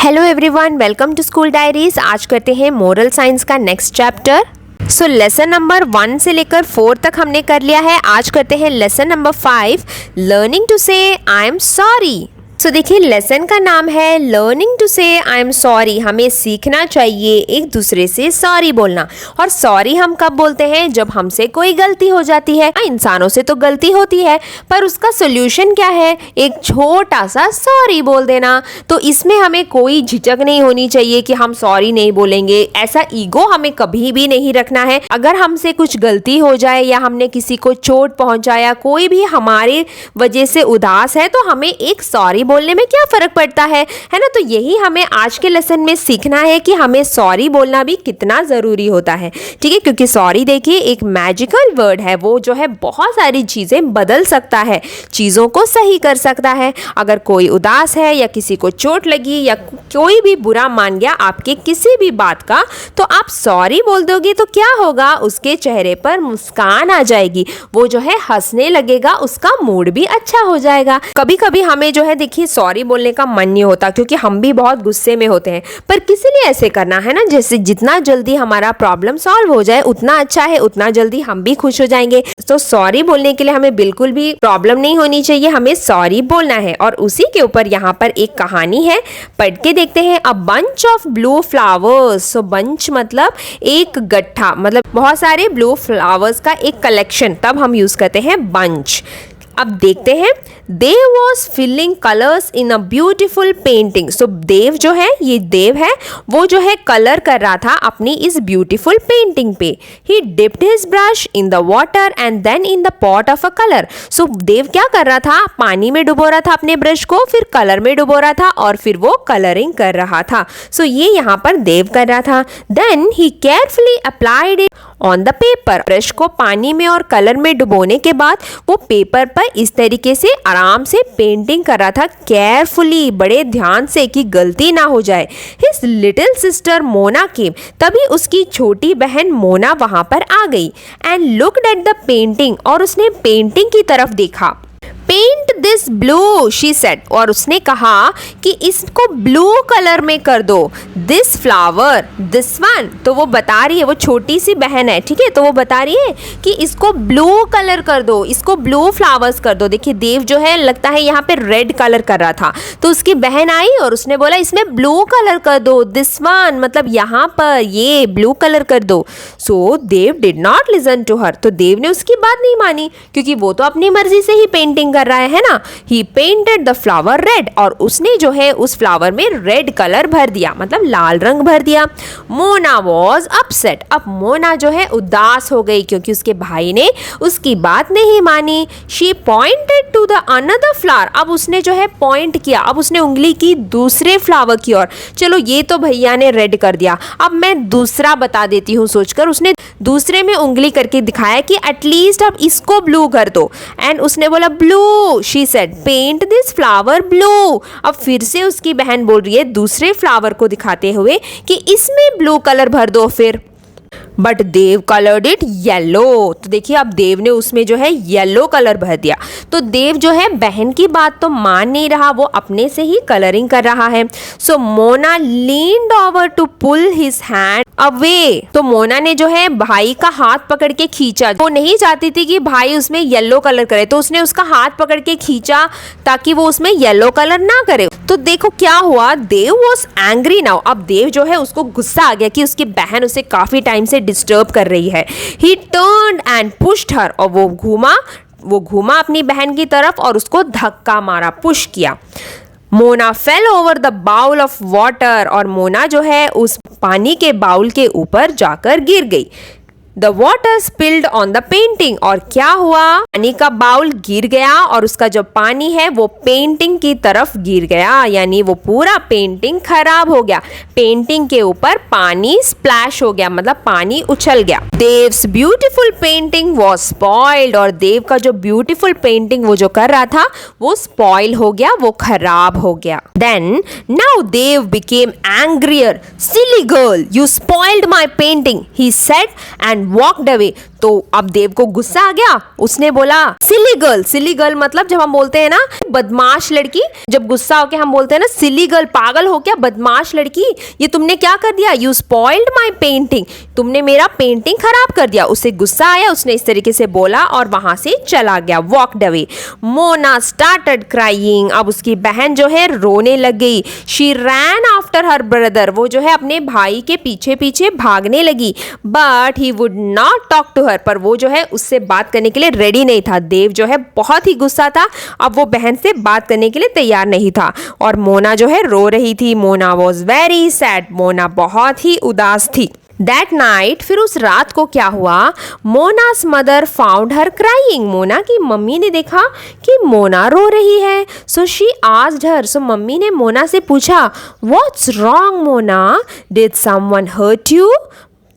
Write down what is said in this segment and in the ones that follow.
Hello everyone, welcome to school diaries. आज करते हैं मोरल साइंस का next chapter. So lesson number 1 से लेकर 4 तक हमने कर लिया है। आज करते हैं लेसन नंबर 5, लर्निंग टू से आई एम सॉरी। सो देखिए, लेसन का नाम है लर्निंग टू से आई एम सॉरी। हमें सीखना चाहिए एक दूसरे से सॉरी बोलना। और सॉरी हम कब बोलते हैं? जब हमसे कोई गलती हो जाती है। इंसानों से तो गलती होती है, पर उसका सोल्यूशन क्या है? एक छोटा सा सॉरी बोल देना। तो इसमें हमें कोई झिझक नहीं होनी चाहिए कि हम सॉरी नहीं बोलेंगे। ऐसा ईगो हमें कभी भी नहीं रखना है। अगर हमसे कुछ गलती हो जाए या हमने किसी को चोट पहुंचाया, कोई भी हमारी वजह से उदास है, तो हमें एक सॉरी बोलने में क्या फर्क पड़ता है ना? तो यही हमें आज के लेसन में सीखना है कि हमें सॉरी बोलना भी कितना जरूरी होता है। ठीक है, क्योंकि सॉरी देखिए एक मैजिकल वर्ड है। वो जो है बहुत सारी चीजें बदल सकता है, चीजों को सही कर सकता है। अगर कोई उदास है या किसी को चोट लगी या कोई भी बुरा मान गया आपके किसी भी बात का, तो आप सॉरी बोल दोगे तो क्या होगा? उसके चेहरे पर मुस्कान आ जाएगी, वो जो है हंसने लगेगा, उसका मूड भी अच्छा हो जाएगा। कभी कभी हमें जो है देखिए सॉरी बोलने का मन नहीं होता, क्योंकि हम भी बहुत गुस्से में होते हैं। पर किसी लिए ऐसे करना है ना, जैसे जितना जल्दी हमारा प्रॉब्लम सॉल्व हो जाए उतना अच्छा है, उतना जल्दी हम भी खुश हो जाएंगे। तो सॉरी बोलने के लिए हमें बिल्कुल भी प्रॉब्लम नहीं होनी चाहिए, हमें सॉरी बोलना है। और उसी के ऊपर यहाँ पर एक कहानी है, पढ़ के देखते हैं। अ bunch of blue flowers. So bunch मतलब एक गट्ठा, मतलब बहुत सारे ब्लू फ्लावर्स का एक कलेक्शन, तब हम यूज करते हैं बंच। अब देखते हैं, Dev was filling colours in a beautiful painting. So Dev जो है, ये देव है, वो जो है कलर कर रहा था अपनी इस ब्यूटिफुल पेंटिंग पे। He dipped his brush in the water and then in the pot of a colour. So Dev क्या कर रहा था? पानी में डुबो रहा था अपने ब्रश को, फिर कलर में डुबो रहा था और फिर वो कलरिंग कर रहा था। सो ये यहाँ पर देव कर रहा था। Then he carefully applied it on the paper. Brush को पानी में और कलर में डुबोने के बाद वो पेपर पर इस तरीके से आराम से पेंटिंग कर रहा था, केयरफुली, बड़े ध्यान से, कि गलती ना हो जाए। His little sister Mona came. तभी उसकी छोटी बहन मोना वहां पर आ गई। And looked at the painting. और उसने पेंटिंग की तरफ देखा। Paint this blue, she said. और उसने कहा कि इसको ब्लू कलर में कर दो। This flower, this one. तो वो बता रही है, वो छोटी सी बहन है, ठीक है, तो वो बता रही है कि इसको ब्लू कलर कर दो, इसको ब्लू फ्लावर्स कर दो। देखिए देव जो है लगता है यहाँ पे रेड कलर कर रहा था, तो उसकी बहन आई और उसने बोला इसमें ब्लू कलर कर दो, दिस वन, मतलब यहाँ पर ये ब्लू कलर कर दो। So Dev did not listen to her. तो देव ने उसकी बात नहीं मानी, क्योंकि वो तो अपनी मर्जी से ही पेंटिंग कर रहा है ना। ही पेंटेड द फ्लावर रेड। और उसने जो है उस फ्लावर में रेड कलर भर दिया, मतलब लाल रंग भर दिया। Mona was upset. अब मोना जो है उदास हो गई, क्योंकि उसके भाई ने उसकी बात नहीं मानी। She pointed to the another flower. अब उसने जो है पॉइंट किया, अब उसने उंगली की दूसरे फ्लावर की ओर। चलो ये तो भैया ने रेड कर दिया, अब मैं दूसरा बता देती हूँ सोचकर उसने दूसरे में उंगली करके दिखाया कि एटलीस्ट अब इसको ब्लू कर दो। एंड उसने बोला blue, she said paint this flower blue. अब फिर से उसकी बहन बोल रही है दूसरे फ्लावर को दिखाते हुए कि इसमें ब्लू कलर भर दो फिर। But Dev coloured it yellow. तो देखिए अब देव ने उसमें जो है येलो कलर भर दिया। तो देव जो है बहन की बात तो मान नहीं रहा, वो अपने से ही कलरिंग कर रहा है। So Mona leaned over to pull his hand away. तो मोना ने जो है भाई का हाथ पकड़ के खींचा। वो नहीं चाहती थी कि भाई उसमें येलो कलर करे, तो उसने उसका हाथ पकड़ के खींचा ताकि वो उसमें येलो कलर ना करे। तो देखो क्या हुआ, देव वॉज एंग्री नाउ। अब देव जो है उसको गुस्सा आ गया कि उसकी बहन उसे काफी टाइम से डिस्टर्ब कर रही है। ही टर्न्ड एंड पुश्ड हर। और वो घूमा अपनी बहन की तरफ और उसको धक्का मारा, पुश किया। Mona fell over the bowl of water. और मोना जो है उस पानी के बाउल के ऊपर जाकर गिर गई। The water spilled on the painting. और क्या हुआ, पानी का बाउल गिर गया और उसका जो पानी है वो पेंटिंग की तरफ गिर गया, यानी वो पूरा पेंटिंग खराब हो गया। पेंटिंग के ऊपर पानी स्प्लैश हो गया, मतलब पानी उछल गया। Dev's beautiful painting was spoiled. और देव का जो ब्यूटीफुल पेंटिंग वो जो कर रहा था वो स्पॉइल हो गया, वो खराब हो गया। Then now Dev became angrier. Silly girl, you spoiled my painting, he said and walked away. तो अब देव को गुस्सा आ गया, उसने बोला सिली सिली गर्ल मतलब जब हम बोलते हैं ना बदमाश लड़की, जब गुस्सा होके हम बोलते हैं ना सिली गर्ल, पागल हो क्या, बदमाश लड़की, ये तुमने क्या कर दिया, यू स्पॉइल्ड माई पेंटिंग, तुमने मेरा पेंटिंग खराब कर दिया। उसे गुस्सा आया, उसने इस तरीके से बोला और वहां से चला गया, walked away. Mona started crying, अब उसकी बहन जो है रोने लग गई। She rain after her brother, वो जो है अपने भाई के पीछे पीछे भागने लगी। But he would not talk to her, पर वो जो है उससे बात करने के लिए रेडी नहीं था। देव जो है बहुत ही गुस्सा था, अब वो बहन से बात करने के लिए तैयार नहीं था और मोना जो है रो रही थी। Mona was very sad, Mona बहुत ही उदास थी। दैट नाइट, फिर उस रात को क्या हुआ, Mona's mother found her crying, Mona की मम्मी ने देखा कि मोना रो रही है। So she asked her, so mummy ने मोना से पूछा, what's wrong Mona, did someone hurt you.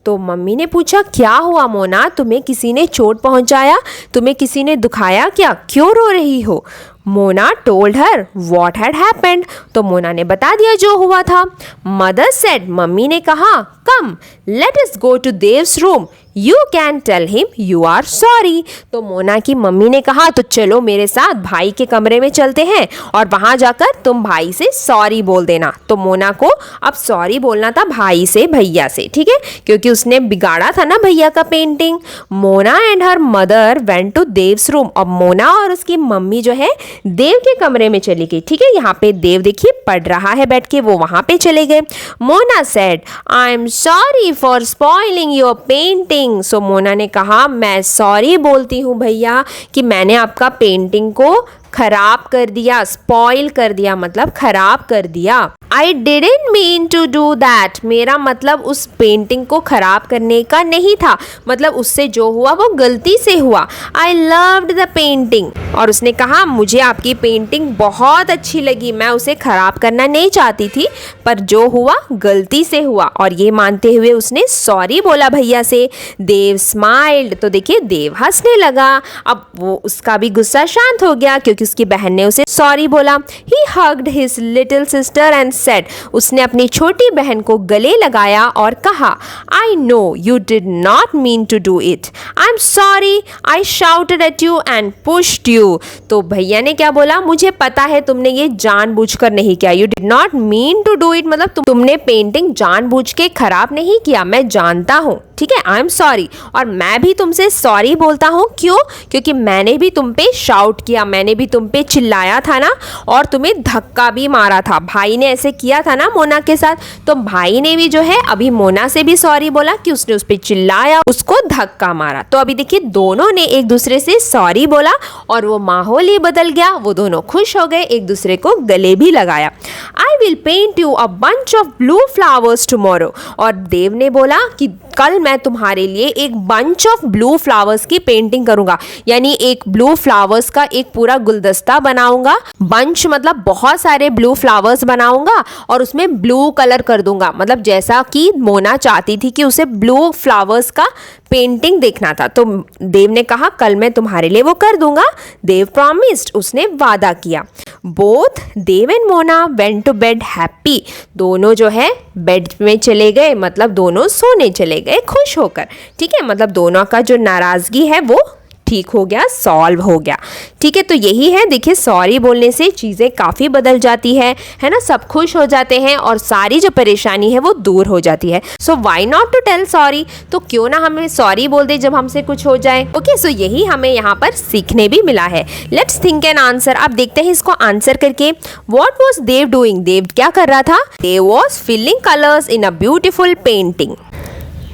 तो मम्मी ने पूछा, क्या हुआ मोना, तुम्हें किसी ने चोट पहुंचाया, तुम्हें किसी ने दुखाया क्या, क्यों रो रही हो। Mona told her what had happened, तो मोना ने बता दिया जो हुआ था। मदर सेड, मम्मी ने कहा, come let us go to Dev's room, you can tell him you are sorry. तो मोना की मम्मी ने कहा, तो चलो मेरे साथ भाई के कमरे में चलते हैं और वहां जाकर तुम भाई से सॉरी बोल देना। तो मोना को अब सॉरी बोलना था भाई से, भैया से, ठीक है, क्योंकि उसने बिगाड़ा था ना भैया का painting. Mona and her mother went to Dev's room, अब मोना और उसकी मम्मी जो है देव के कमरे में चली गई। ठीक है, यहाँ पे देव देखिए पढ़ रहा है बैठ के, वो वहां पे चले गए। Mona said, I am sorry for spoiling your painting. So Mona ने कहा, मैं सॉरी बोलती हूँ भैया कि मैंने आपका पेंटिंग को खराब कर दिया, स्पॉइल कर दिया मतलब खराब कर दिया। I didn't mean to do that, मेरा मतलब उस पेंटिंग को खराब करने का नहीं था, मतलब उससे जो हुआ वो गलती से हुआ। आई लव्ड द पेंटिंग, और उसने कहा मुझे आपकी पेंटिंग बहुत अच्छी लगी, मैं उसे खराब करना नहीं चाहती थी, पर जो हुआ गलती से हुआ। और ये मानते हुए उसने सॉरी बोला भैया से। देव स्माइल्ड, तो देखिए देव हंसने लगा। अब वो उसका भी गुस्सा शांत हो गया क्योंकि उसकी बहन ने उसे सॉरी बोला। He hugged his little sister and said, उसने अपनी छोटी बहन को गले लगाया और कहा, I know you did not mean to do it, I am sorry, I shouted at you and pushed you. तो भैया ने क्या बोला, मुझे पता है तुमने ये जानबूझकर नहीं किया। You did not mean to do it मतलब तुमने पेंटिंग जानबूझ के खराब नहीं किया, मैं जानता हूँ, ठीक है, आई एम सॉरी। और मैं भी तुमसे सॉरी बोलता हूँ, क्यों, क्योंकि मैंने भी तुम पे शाउट किया, मैंने भी तुम पे चिल्लाया था ना, और तुम्हें धक्का भी मारा था। भाई ने ऐसे किया था ना मोना के साथ, तो भाई ने भी जो है अभी मोना से भी सॉरी बोला कि उसने उस पे चिल्लाया, उसको धक्का मारा। तो अभी देखिए दोनों ने एक दूसरे से सॉरी बोला और वो माहौल ही बदल गया, वो दोनों खुश हो गए, एक दूसरे को गले भी लगाया। I will paint you a bunch of blue flowers tomorrow, और देव ने बोला कि कल मैं तुम्हारे लिए एक बंच ऑफ ब्लू फ्लावर्स की पेंटिंग करूंगा, यानी एक ब्लू फ्लावर्स का एक पूरा गुलदस्ता बनाऊंगा। बंच मतलब बहुत सारे ब्लू फ्लावर्स बनाऊंगा और उसमें ब्लू कलर कर दूंगा, मतलब जैसा कि मोना चाहती थी कि उसे ब्लू फ्लावर्स का पेंटिंग देखना था। तो देव ने कहा कल मैं तुम्हारे लिए वो कर दूंगा। देव प्रॉमिस्ड, उसने वादा किया। Both Dev and Mona went to bed happy, दोनों जो है बेड में चले गए, मतलब दोनों सोने चले गए खुश होकर। ठीक है, मतलब दोनों का जो नाराजगी है वो ठीक हो गया, सॉल्व हो गया। ठीक है, तो यही है, देखिए सॉरी बोलने से चीज़ें काफ़ी बदल जाती है ना, सब खुश हो जाते हैं और सारी जो परेशानी है वो दूर हो जाती है। So why not to tell sorry, तो क्यों ना हमें सॉरी बोल दे जब हमसे कुछ हो जाए। ओके, सो यही हमें यहाँ पर सीखने भी मिला है। लेट्स थिंक एन आंसर, अब देखते हैं इसको आंसर करके। What was Dev doing, Dev क्या कर रहा था, Dev was filling colours in a beautiful painting.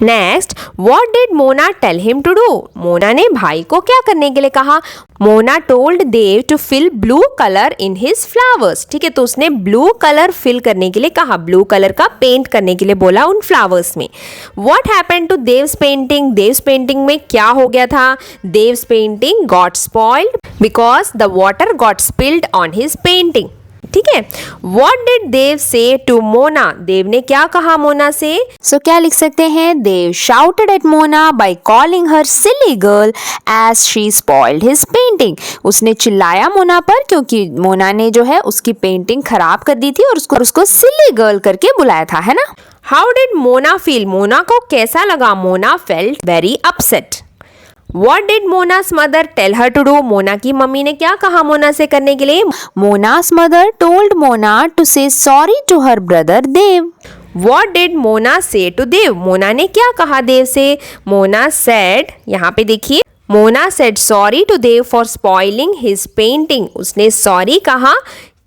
Next, what did Mona tell him to do, Mona ने भाई को क्या करने के लिए कहा। Mona told Dev to fill blue colour in his flowers. ठीक है, तो उसने ब्लू कलर फिल करने के लिए कहा, ब्लू कलर का पेंट करने के लिए बोला उन फ्लावर्स में। What happened to Dev's painting, Dev's painting में क्या हो गया था, Dev's painting got spoiled because the water got spilled on his painting. ठीक है, वॉट डिड देव से टू मोना, देव ने क्या कहा मोना से। सो क्या लिख सकते हैं, Dev shouted at Mona by calling her silly girl as she spoiled his painting, उसने चिल्लाया मोना पर क्योंकि मोना ने जो है उसकी पेंटिंग खराब कर दी थी और उसको सिली गर्ल करके बुलाया था, है ना। How did Mona feel, Mona को कैसा लगा, Mona felt very upset. What did Mona's mother tell her to do? Mona की मम्मी ने क्या कहा मोना से करने के लिए? Mona's mother told Mona to say sorry to her brother Dev. What did Mona say to Dev? Mona ने क्या कहा देव से? Mona said, यहाँ पे देखिए, Mona said sorry to Dev for spoiling his painting. उसने सॉरी कहा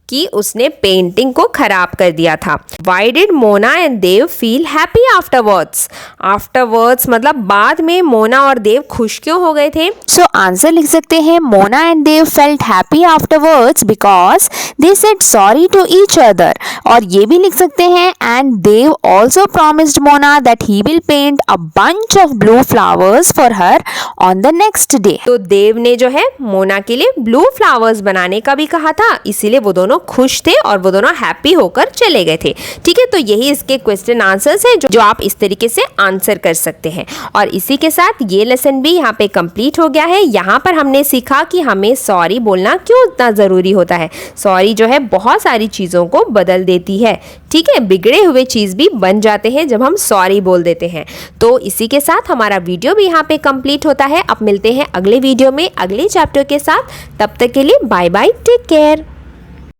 कि उसने पेंटिंग को खराब कर दिया था. Why did Mona and Dev feel happy afterwards? Afterwards मतलब बाद में मोना और देव खुश क्यों हो गए थे? So आंसर लिख सकते हैं Mona and Dev felt happy afterwards because they said sorry to each other. और ये भी लिख सकते हैं and Dev also promised Mona that he will paint a bunch of blue flowers for her on the next day. तो देव ने जो है मोना के लिए ब्लू फ्लावर्स बनाने का भी कहा था, इसीलिए वो दोनों खुश थे और वो दोनों हैप्पी होकर चले गए थे. ठीक है, तो यही इसके क्वेश्चन आंसर्स हैं जो आप इस तरीके से आंसर कर सकते हैं. और इसी के साथ ये लेसन भी यहाँ पे कंप्लीट हो गया है. यहाँ पर हमने सीखा कि हमें सॉरी बोलना क्यों इतना ज़रूरी होता है. सॉरी जो है बहुत सारी चीज़ों को बदल देती है. ठीक है, बिगड़े हुए चीज़ भी बन जाते हैं जब हम सॉरी बोल देते हैं. तो इसी के साथ हमारा वीडियो भी यहाँ पे कंप्लीट होता है. अब मिलते हैं अगले वीडियो में अगले चैप्टर के साथ. तब तक के लिए बाय बाय, टेक केयर.